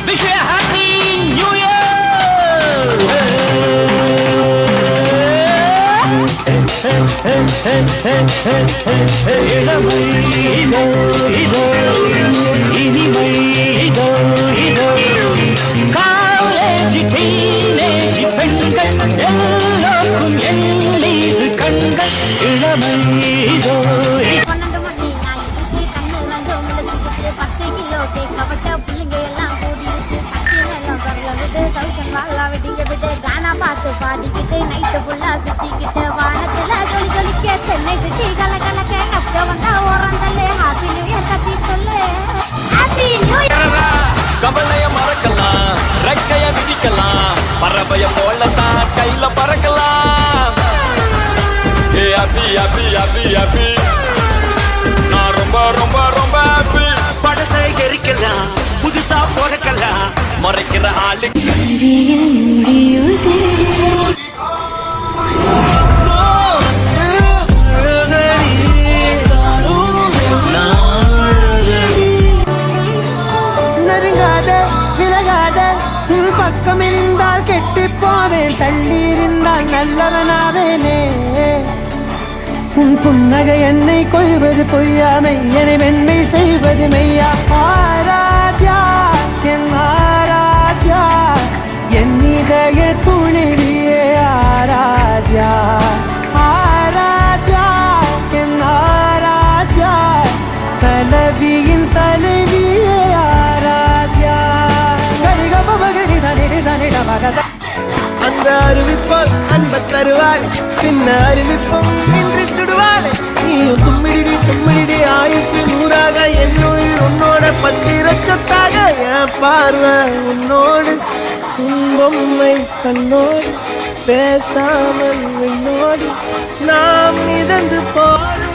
Wish you happy new year. இளமை இதோ இதோ இனிமை இதோ இதோ காலேஜ் டீனேஜ் பெண்கள் எல்லோருக்கும் என் மீது கண்கள் இளமை இதோ. 12 மணி ஆயிடுச்சு கண்ணு ரெண்டும் முடிச்சுக்கிட்டு 10 கிலோ கேட்கப்பட்ட பிள்ளைங்க எல்லாம் கூடிட்டு கட்டி மேலும் விட்டு 1000 வாழா வெட்டிங்க விட்டு கானா பார்த்து பாடிக்கிட்டு நைட்டு ஃபுல்லா சுத்திக்கிட்டு வானத்துல ஜொலி ஜொலிக்க சென்னை சுத்தி கலகலக்க நப்க வந்தா ஓரந்தல்லே ஹாப்பி நியூ இயர் கத்தி சொல்லு ஹாப்பி நியூ இயர். கவலைய மறக்கலாம், ரெக்கைய விதிக்கலாம், பறவைய போலத்தான் ஸ்கைல பறக்கலாம். ஏ ஹாப்பி ஹாப்பி ஹாப்பி ஹாப்பி, நான் ரொம்ப ரொம்ப ரொம்ப ஹாப்பி. படசை எரிக்கலாம், புதுசா பிறக்கலாம், மறைக்கிற ஆளு பக்கம் இருந்தால் கெட்டு போவேன், தள்ளி இருந்தால் நல்லவனாவேனே. உன் புன்னகை என்னை கொள்வது பொய்யாமை, என்னை மென்மை செய்வது மெய்யா. ஆராத்யா என் ஆராத்யா, என் இதய துணிவியே ஆராத்யா. ஆராத்யா என் ஆராத்யா, தலைவியின் தலைவியே ஆராத்யா. அந்த அறிவிப்பால் அன்ப தருவாள், சின்ன அறிவிப்பும் இன்று சுடுவாள். நீயும் தும்மிடி தும்மிடி ஆயுசு நூறாக, என்னுயிர் உன்னோட 10 லட்சத்தாக. என் பார்வை உன்னோடு, உன் பொம்மை கண்ணோடு, பேசாமல் என்னோடு நாம் மிதந்து போடு.